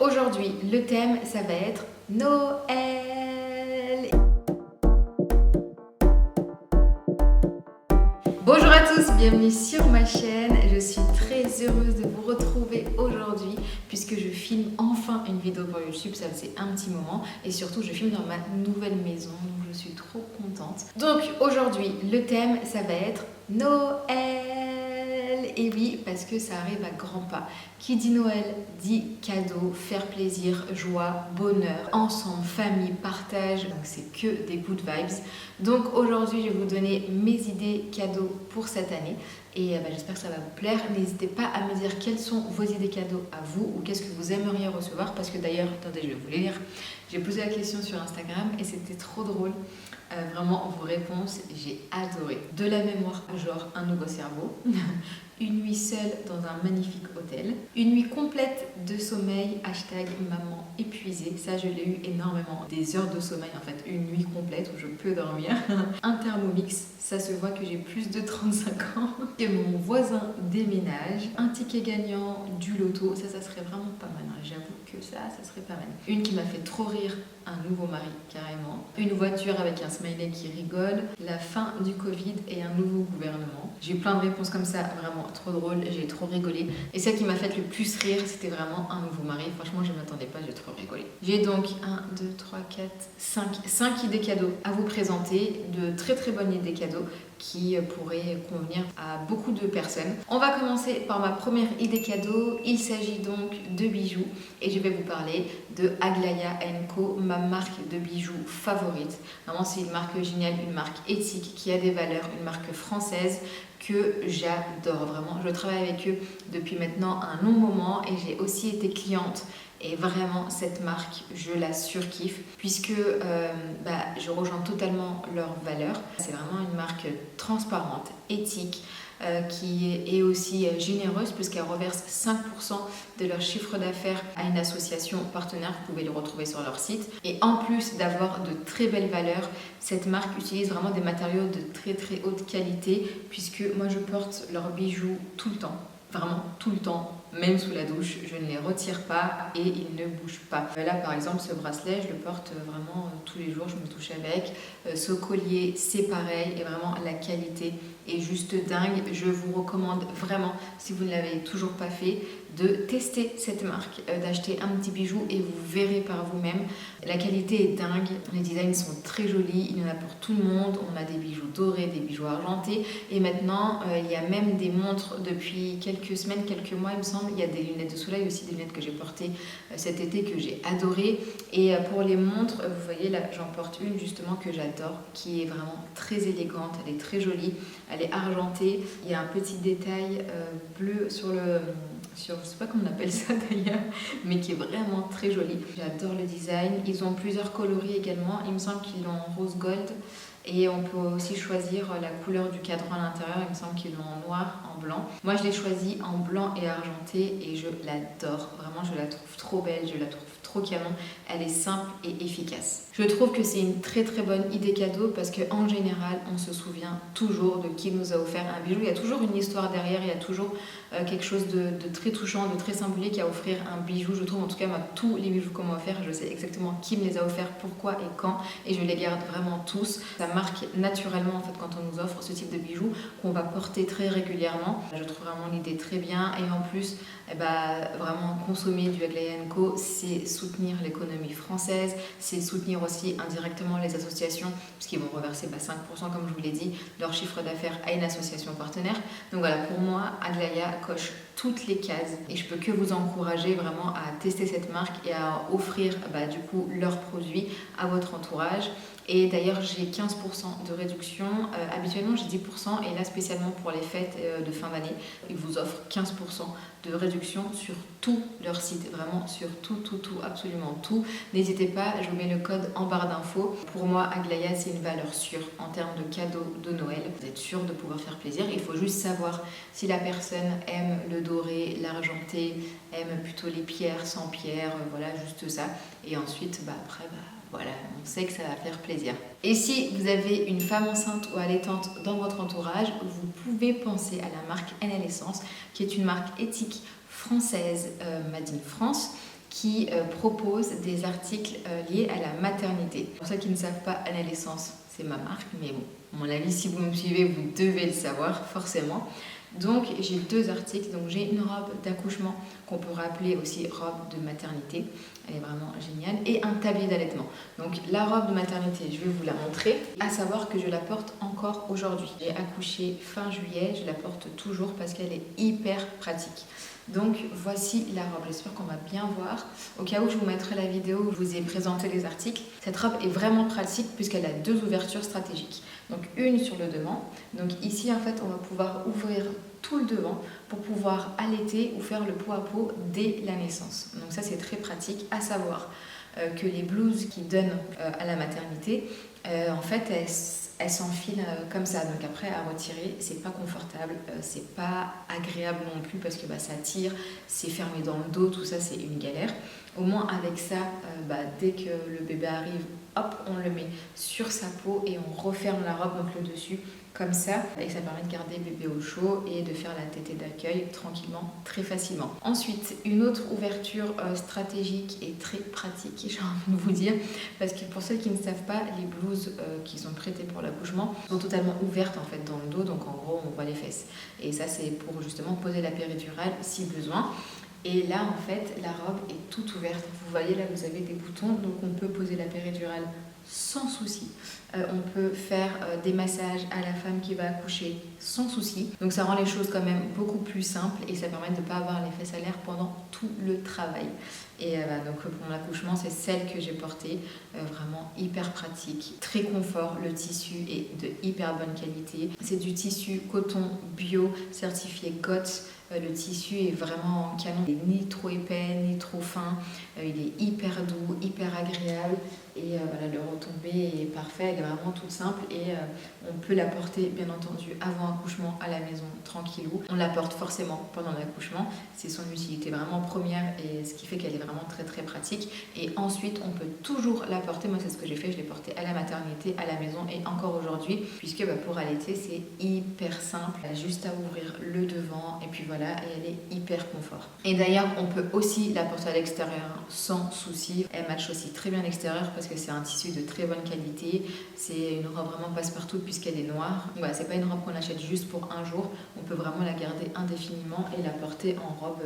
Aujourd'hui, le thème, ça va être Noël. Bonjour à tous, bienvenue sur ma chaîne. Je suis très heureuse de vous retrouver aujourd'hui puisque je filme enfin une vidéo pour YouTube. Ça faisait un petit moment et surtout je filme dans ma nouvelle maison, donc je suis trop contente. Donc aujourd'hui, le thème, ça va être Noël. Et oui, parce que ça arrive à grands pas. Qui dit Noël dit cadeau, faire plaisir, joie, bonheur, ensemble, famille, partage. Donc c'est que des good vibes. Donc aujourd'hui, je vais vous donner mes idées cadeaux pour cette année. Et j'espère que ça va vous plaire. N'hésitez pas à me dire quelles sont vos idées cadeaux à vous ou qu'est-ce que vous aimeriez recevoir. Parce que d'ailleurs, attendez, je vais vous les lire. J'ai posé la question sur Instagram et c'était trop drôle. Vraiment, vos réponses, j'ai adoré. De la mémoire, genre un nouveau cerveau. Une nuit seule dans un magnifique hôtel. Une nuit complète de sommeil, hashtag maman épuisée. Ça, je l'ai eu énormément. Des heures de sommeil, en fait. Une nuit complète où je peux dormir. Un thermomix. Ça se voit que j'ai plus de 35 ans. Et mon voisin déménage. Un ticket gagnant du loto. Ça serait vraiment pas mal. J'avoue que ça serait pas mal. Une qui m'a fait trop rire. Un nouveau mari, carrément. Une voiture avec un smiley qui rigole. La fin du Covid et un nouveau gouvernement. J'ai eu plein de réponses comme ça, vraiment trop drôle, j'ai trop rigolé. Et celle qui m'a fait le plus rire, c'était vraiment un nouveau mari. Franchement, je ne m'attendais pas, j'ai trop rigolé. J'ai donc 1, 2, 3, 4, 5 idées cadeaux à vous présenter. De très très bonnes idées cadeaux qui pourraient convenir à beaucoup de personnes. On va commencer par ma première idée cadeau. Il s'agit donc de bijoux et je vais vous parler de Aglaia & Co, ma marque de bijoux favorite. Vraiment, c'est une marque géniale, une marque éthique qui a des valeurs, une marque française que j'adore vraiment. Je travaille avec eux depuis maintenant un long moment et j'ai aussi été cliente. Et vraiment, cette marque, je la surkiffe puisque je rejoins totalement leurs valeurs. C'est vraiment une marque transparente, éthique, qui est aussi généreuse puisqu'elle reverse 5% de leur chiffre d'affaires à une association partenaire. Vous pouvez le retrouver sur leur site. Et en plus d'avoir de très belles valeurs, cette marque utilise vraiment des matériaux de très très haute qualité puisque moi je porte leurs bijoux tout le temps. Vraiment tout le temps, même sous la douche, je ne les retire pas et ils ne bougent pas. Là par exemple, ce bracelet, je le porte vraiment tous les jours, je me touche avec. Ce collier, c'est pareil et vraiment la qualité est juste dingue. Je vous recommande vraiment, si vous ne l'avez toujours pas fait, de tester cette marque, d'acheter un petit bijou et vous verrez par vous-même. La qualité est dingue, les designs sont très jolis, il y en a pour tout le monde. On a des bijoux dorés, des bijoux argentés et maintenant il y a même des montres depuis quelques semaines, quelques mois il me semble. Il y a des lunettes de soleil aussi, des lunettes que j'ai portées cet été que j'ai adoré. Et pour les montres, vous voyez là j'en porte une justement que j'adore, qui est vraiment très élégante, elle est très jolie, elle est argentée. Il y a un petit détail bleu je sais pas comment on appelle ça d'ailleurs, mais qui est vraiment très joli. J'adore le design. Ils ont plusieurs coloris également. Il me semble qu'ils l'ont en rose gold. Et on peut aussi choisir la couleur du cadran à l'intérieur. Il me semble qu'ils l'ont en noir, en blanc. Moi, je l'ai choisi en blanc et argenté et je l'adore. Vraiment, je la trouve trop belle, je la trouve trop canon. Elle est simple et efficace. Je trouve que c'est une très très bonne idée cadeau parce qu'en général, on se souvient toujours de qui nous a offert un bijou. Il y a toujours une histoire derrière, il y a toujours quelque chose de très touchant, de très singulier qui a offert un bijou. Je trouve en tout cas, moi, tous les bijoux qu'on m'a offert, je sais exactement qui me les a offerts, pourquoi et quand, et je les garde vraiment tous. Ça marque naturellement en fait quand on nous offre ce type de bijoux qu'on va porter très régulièrement. Je trouve vraiment l'idée très bien et en plus, vraiment consommer du Aglaia & Co, c'est soutenir l'économie française, c'est soutenir aussi indirectement les associations puisqu'ils vont reverser 5% comme je vous l'ai dit, leur chiffre d'affaires à une association partenaire. Donc voilà, pour moi, Aglaia coche toutes les cases et je peux que vous encourager vraiment à tester cette marque et à offrir du coup leurs produits à votre entourage. Et d'ailleurs, j'ai 15% de réduction. Habituellement, j'ai 10% et là, spécialement pour les fêtes de fin d'année, ils vous offrent 15% de réduction sur tout leur site. Vraiment sur tout, absolument tout. N'hésitez pas, je vous mets le code en barre d'infos. Pour moi, Aglaia, c'est une valeur sûre en termes de cadeaux de Noël. Vous êtes sûr de pouvoir faire plaisir. Il faut juste savoir si la personne aime le doré, l'argenté, aime plutôt les pierres, sans pierres, voilà, juste ça. Et ensuite, après, voilà, on sait que ça va faire plaisir. Et si vous avez une femme enceinte ou allaitante dans votre entourage, vous pouvez penser à la marque NL Essence, qui est une marque éthique française, Made in France, qui propose des articles liés à la maternité. Pour ceux qui ne savent pas, Anna L'Essence, c'est ma marque, mais bon, à mon avis, si vous me suivez, vous devez le savoir, forcément. Donc j'ai 2 articles, donc j'ai une robe d'accouchement qu'on pourrait appeler aussi robe de maternité, elle est vraiment géniale, et un tablier d'allaitement. Donc la robe de maternité, je vais vous la montrer, à savoir que je la porte encore aujourd'hui. J'ai accouché fin juillet, je la porte toujours parce qu'elle est hyper pratique. Donc voici la robe, j'espère qu'on va bien voir. Au cas où je vous mettrai la vidéo où je vous ai présenté les articles, cette robe est vraiment pratique puisqu'elle a 2 ouvertures stratégiques. Donc une sur le devant, donc ici en fait on va pouvoir ouvrir tout le devant pour pouvoir allaiter ou faire le pot à pot dès la naissance. Donc ça c'est très pratique, à savoir que les blouses qui donnent à la maternité, en fait elles s'enfilent comme ça, donc après à retirer c'est pas confortable, c'est pas agréable non plus parce que ça tire, c'est fermé dans le dos, tout ça c'est une galère. Au moins avec ça, dès que le bébé arrive, hop, on le met sur sa peau et on referme la robe, donc le dessus, comme ça, et ça permet de garder bébé au chaud et de faire la tétée d'accueil tranquillement, très facilement. Ensuite, une autre ouverture stratégique et très pratique, j'ai envie de vous dire, parce que pour ceux qui ne savent pas, les blouses qui sont prêtées pour l'accouchement sont totalement ouvertes en fait dans le dos, donc en gros on voit les fesses. Et ça c'est pour justement poser la péridurale si besoin. Et là, en fait, la robe est toute ouverte. Vous voyez, là, vous avez des boutons, donc on peut poser la péridurale sans souci. On peut faire des massages à la femme qui va accoucher sans souci. Donc ça rend les choses quand même beaucoup plus simples et ça permet de ne pas avoir les fesses à l'air pendant tout le travail. Et donc pour mon accouchement, c'est celle que j'ai portée, vraiment hyper pratique, très confort, le tissu est de hyper bonne qualité. C'est du tissu coton bio certifié GOTS. Le tissu est vraiment canon, il n'est ni trop épais ni trop fin, il est hyper doux, hyper agréable et voilà, le retombé est parfait, elle est vraiment toute simple et on peut la porter bien entendu avant accouchement à la maison tranquillou. On la porte forcément pendant l'accouchement, c'est son utilité vraiment première et ce qui fait qu'elle est vraiment très très pratique. Et ensuite on peut toujours la porter, moi c'est ce que j'ai fait, je l'ai portée à la maternité, à la maison et encore aujourd'hui puisque pour allaiter c'est hyper simple, elle a juste à ouvrir le devant et puis voilà, et elle est hyper confort. Et d'ailleurs on peut aussi la porter à l'extérieur sans souci, elle matche aussi très bien à l'extérieur parce que c'est un tissu de très bonne qualité, c'est une robe vraiment passe-partout puisqu'elle est noire. Donc voilà, c'est pas une robe qu'on achète juste pour un jour, on peut vraiment la garder indéfiniment et la porter en robe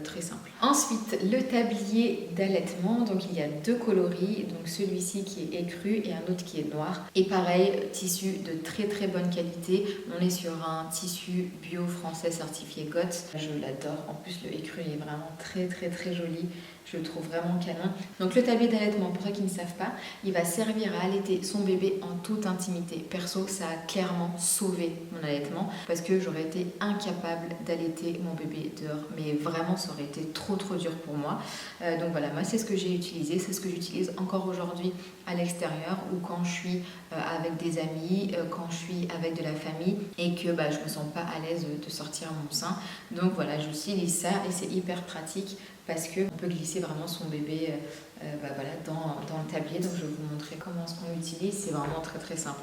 très simple. Ensuite, le tablier d'allaitement, donc il y a 2 coloris, donc celui-ci qui est écru et un autre qui est noir. Et pareil, tissu de très très bonne qualité, on est sur un tissu bio français certifié GOTS. Je l'adore, en plus le écru est vraiment très très très joli. Je le trouve vraiment canon. Donc le tablier d'allaitement, pour ceux qui ne savent pas, il va servir à allaiter son bébé en toute intimité. Perso, ça a clairement sauvé mon allaitement parce que j'aurais été incapable d'allaiter mon bébé dehors. Mais vraiment, ça aurait été trop trop dur pour moi. Donc voilà, moi c'est ce que j'ai utilisé, c'est ce que j'utilise encore aujourd'hui à l'extérieur ou quand je suis avec des amis, quand je suis avec de la famille et que je me sens pas à l'aise de sortir mon sein. Donc voilà, j'utilise ça et c'est hyper pratique parce qu'on peut glisser vraiment son bébé dans le tablier. Donc je vais vous montrer comment ce qu'on utilise, c'est vraiment très très simple.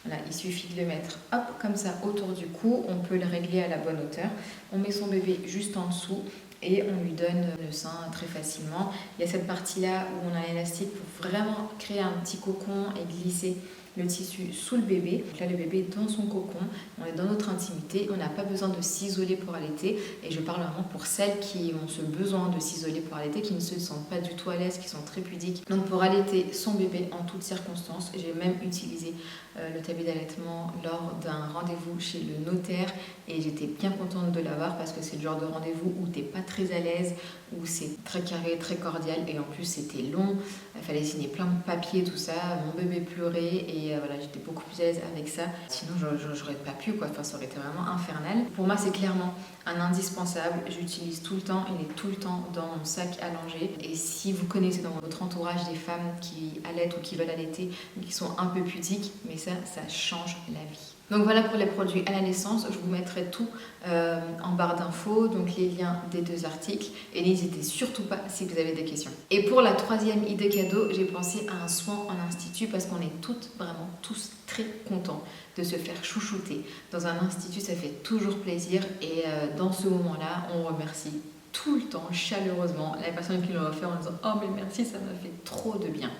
Voilà, il suffit de le mettre hop, comme ça autour du cou, on peut le régler à la bonne hauteur. On met son bébé juste en dessous et on lui donne le sein très facilement. Il y a cette partie-là où on a l'élastique pour vraiment créer un petit cocon et glisser le tissu sous le bébé. Donc là, le bébé est dans son cocon, on est dans notre intimité, on n'a pas besoin de s'isoler pour allaiter. Et je parle vraiment pour celles qui ont ce besoin de s'isoler pour allaiter, qui ne se sentent pas du tout à l'aise, qui sont très pudiques. Donc pour allaiter son bébé en toutes circonstances, j'ai même utilisé le tablier d'allaitement lors d'un rendez-vous chez le notaire et j'étais bien contente de l'avoir parce que c'est le genre de rendez-vous où t'es pas très à l'aise, où c'est très carré, très cordial et en plus c'était long, il fallait signer plein de papiers, tout ça, mon bébé pleurait et voilà, j'étais beaucoup plus à l'aise avec ça, sinon j'aurais pas pu quoi, enfin ça aurait été vraiment infernal. Pour moi c'est clairement un indispensable, j'utilise tout le temps, il est tout le temps dans mon sac à langer et si vous connaissez dans votre entourage des femmes qui allaitent ou qui veulent allaiter ou qui sont un peu pudiques, mais ça change la vie. Donc voilà pour les produits à la naissance, je vous mettrai tout en barre d'infos, donc les liens des 2 articles et n'hésitez surtout pas si vous avez des questions. Et pour la 3e idée cadeau, j'ai pensé à un soin en institut parce qu'on est toutes, vraiment tous très contents de se faire chouchouter. Dans un institut, ça fait toujours plaisir et dans ce moment-là, on remercie tout le temps, chaleureusement, la personne qui l'a offert en disant « Oh mais merci, ça m'a fait trop de bien ».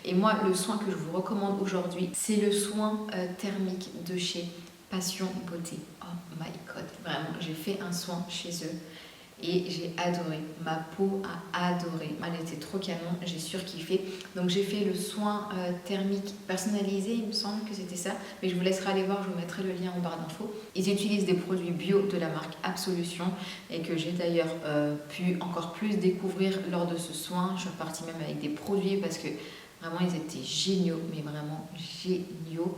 Et moi, le soin que je vous recommande aujourd'hui, c'est le soin thermique de chez Passion Beauté. Oh my god, vraiment, j'ai fait un soin chez eux et j'ai adoré. Ma peau a adoré. Elle était trop canon, j'ai surkiffé. Donc j'ai fait le soin thermique personnalisé, il me semble que c'était ça. Mais je vous laisserai aller voir, je vous mettrai le lien en barre d'infos. Ils utilisent des produits bio de la marque Absolution et que j'ai d'ailleurs pu encore plus découvrir lors de ce soin. Je suis repartie même avec des produits parce que vraiment, ils étaient géniaux, mais vraiment géniaux.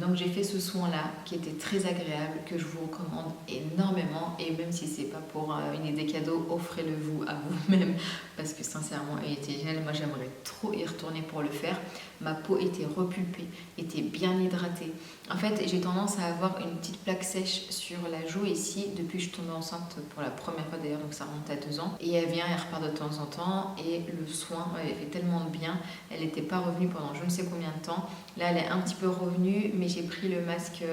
Donc j'ai fait ce soin-là qui était très agréable, que je vous recommande énormément. Et même si c'est pas pour une idée cadeau, offrez-le vous à vous-même parce que sincèrement, il était génial. Moi, j'aimerais trop y retourner pour le faire. Ma peau était repulpée, était bien hydratée. En fait, j'ai tendance à avoir une petite plaque sèche sur la joue ici depuis que je suis tombée enceinte pour la première fois d'ailleurs, donc ça remonte à 2 ans. Et elle vient, elle repart de temps en temps. Et le soin m'avait fait tellement de bien. Elle n'était pas revenue pendant je ne sais combien de temps. Là, elle est un petit peu revenue, mais j'ai pris le masque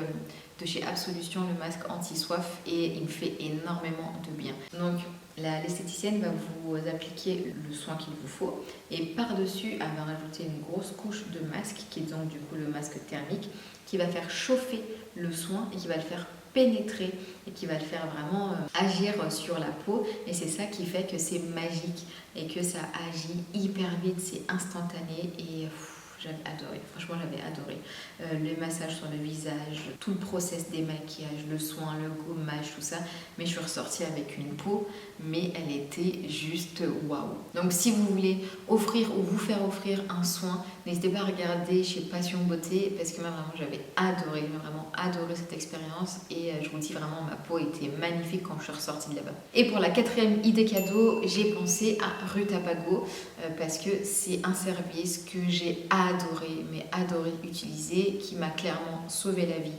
de chez Absolution, le masque anti-soif, et il me fait énormément de bien. Donc, l'esthéticienne va vous appliquer le soin qu'il vous faut, et par-dessus, elle va rajouter une grosse couche de masque, qui est donc du coup le masque thermique, qui va faire chauffer le soin et qui va le faire pénétrer et qui va le faire vraiment agir sur la peau, et c'est ça qui fait que c'est magique et que ça agit hyper vite, c'est instantané et j'avais adoré, franchement j'avais adoré. Les massages sur le visage, tout le process des maquillages, le soin, le gommage, tout ça. Mais je suis ressortie avec une peau, mais elle était juste waouh. Donc si vous voulez offrir ou vous faire offrir un soin, n'hésitez pas à regarder chez Passion Beauté parce que moi vraiment j'avais vraiment adoré cette expérience et je vous dis vraiment ma peau était magnifique quand je suis ressortie de là-bas. Et pour la 4e idée cadeau, j'ai pensé à Rutabaga parce que c'est un service que j'ai adoré utiliser, qui m'a clairement sauvé la vie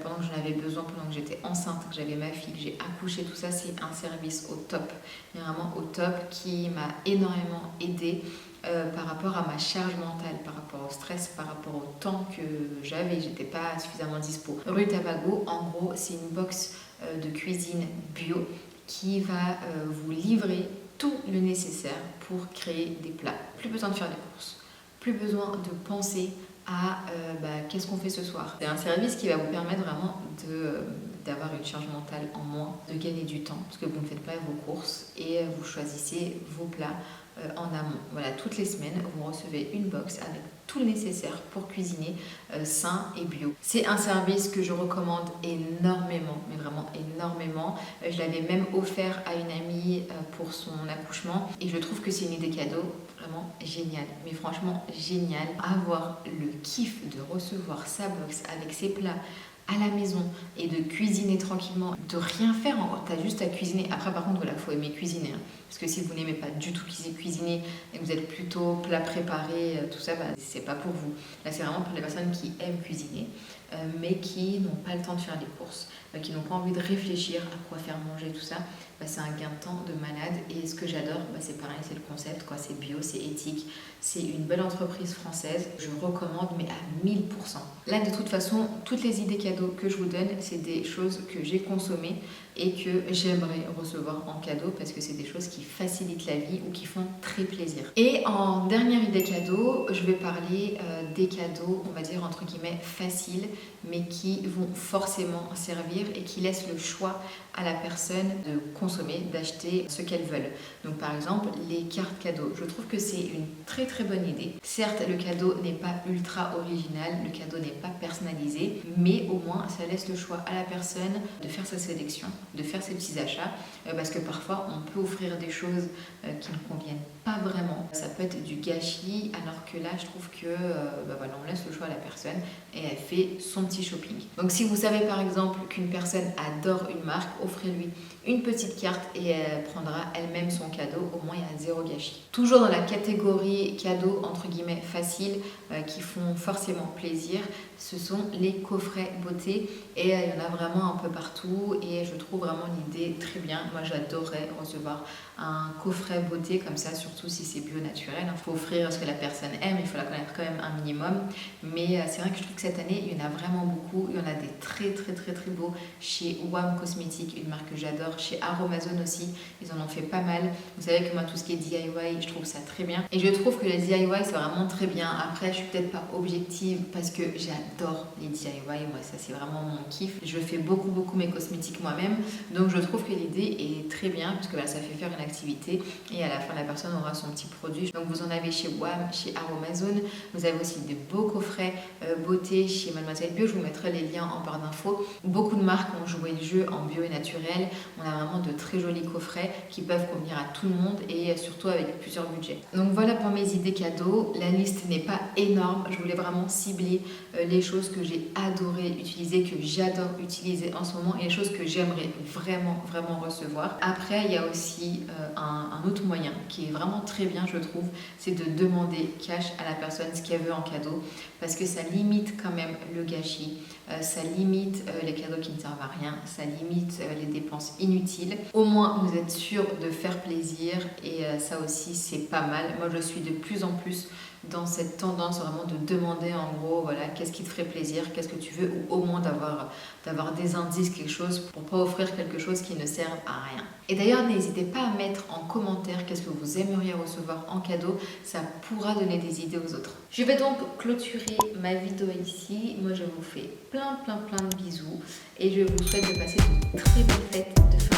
pendant que j'en avais besoin, pendant que j'étais enceinte, que j'avais ma fille, que j'ai accouché, tout ça. C'est un service au top, vraiment au top, qui m'a énormément aidée par rapport à ma charge mentale, par rapport au stress, par rapport au temps que j'étais pas suffisamment dispo. Rutabaga, en gros, c'est une box de cuisine bio qui va vous livrer tout le nécessaire pour créer des plats. Plus besoin de faire des courses, plus besoin de penser à qu'est-ce qu'on fait ce soir. C'est un service qui va vous permettre vraiment d'avoir une charge mentale en moins, de gagner du temps, parce que vous ne faites pas vos courses et vous choisissez vos plats en amont. Voilà, toutes les semaines, vous recevez une box avec tout le nécessaire pour cuisiner sain et bio. C'est un service que je recommande énormément, mais vraiment énormément. Je l'avais même offert à une amie pour son accouchement et je trouve que c'est une idée cadeau vraiment géniale. Mais franchement, génial. Avoir le kiff de recevoir sa box avec ses plats à la maison et de cuisiner tranquillement, de rien faire encore, t'as juste à cuisiner. Après par contre voilà, faut aimer cuisiner hein. Parce que si vous n'aimez pas du tout cuisiner et que vous êtes plutôt plat préparé, tout ça, c'est pas pour vous. Là c'est vraiment pour les personnes qui aiment cuisiner mais qui n'ont pas le temps de faire les courses, qui n'ont pas envie de réfléchir à quoi faire manger, tout ça. C'est un gain de temps de malade et ce que j'adore, c'est pareil, c'est le concept, quoi. C'est bio, c'est éthique, c'est une belle entreprise française, je recommande mais à 1000%. Là de toute façon, toutes les idées cadeaux que je vous donne, c'est des choses que j'ai consommées et que j'aimerais recevoir en cadeau parce que c'est des choses qui facilitent la vie ou qui font très plaisir. Et en dernière idée cadeau, je vais parler des cadeaux, on va dire entre guillemets faciles, mais qui vont forcément servir et qui laissent le choix à la personne de consommer, d'acheter ce qu'elles veulent. Donc par exemple, les cartes cadeaux. Je trouve que c'est une très très bonne idée. Certes, le cadeau n'est pas ultra original, le cadeau n'est pas personnalisé, mais au moins ça laisse le choix à la personne de faire sa sélection, de faire ses petits achats, parce que parfois on peut offrir des choses qui ne conviennent pas vraiment. Ça peut être du gâchis, alors que là je trouve que voilà, on laisse le choix à la personne et elle fait son petit shopping. Donc si vous savez par exemple qu'une personne adore une marque, offrez-lui une petite carte et elle prendra elle-même son cadeau, au moins il y a 0 gâchis. Toujours dans la catégorie cadeaux entre guillemets faciles qui font forcément plaisir, ce sont les coffrets beauté et il y en a vraiment un peu partout et je trouve vraiment l'idée très bien. Moi j'adorerais recevoir un coffret beauté comme ça, surtout si c'est bio naturel. Il faut offrir ce que la personne aime, il faut la connaître quand même un minimum. Mais c'est vrai que je trouve que cette année, il y en a vraiment beaucoup. Il y en a des très beaux chez WAM Cosmetics, une marque que j'adore, chez Aromazone aussi, ils en ont fait pas mal. Vous savez que moi tout ce qui est DIY, je trouve ça très bien. Et je trouve que les DIY c'est vraiment très bien. Après je suis peut-être pas objective parce que j'adore les DIY, moi ça c'est vraiment mon kiff. Je fais beaucoup mes cosmétiques moi-même, donc je trouve que l'idée est très bien parce que ça fait faire une activité et à la fin la personne aura son petit produit. Donc vous en avez chez WAM, chez Aromazone, vous avez aussi des beaux coffrets beauté chez Mademoiselle Bio, je vous mettrai les liens en barre d'infos. Beaucoup de marques ont joué le jeu en bio et naturel, on a vraiment de très jolis coffrets qui peuvent convenir à tout le monde et surtout avec plusieurs budgets. Donc voilà pour mes idées cadeaux, la liste n'est pas énorme, je voulais vraiment cibler les choses que j'ai adoré utiliser, que j'adore utiliser en ce moment et les choses que j'aimerais vraiment recevoir. Après il y a aussi un autre moyen qui est vraiment très bien je trouve, c'est de demander cash à la personne ce qu'elle veut en cadeau parce que ça limite quand même le gâchis, ça limite les cadeaux qui ne servent à rien, ça limite les dépenses inutiles. Au moins vous êtes sûr de faire plaisir et ça aussi c'est pas mal. Moi je suis de plus en plus dans cette tendance vraiment de demander en gros voilà qu'est-ce qui te ferait plaisir, qu'est-ce que tu veux ou au moins d'avoir des indices, quelque chose pour pas offrir quelque chose qui ne serve à rien. Et d'ailleurs n'hésitez pas à mettre en commentaire qu'est-ce que vous aimeriez recevoir en cadeau, ça pourra donner des idées aux autres. Je vais donc clôturer ma vidéo ici, moi je vous fais plein de bisous et je vous souhaite de passer de très belles fêtes de fin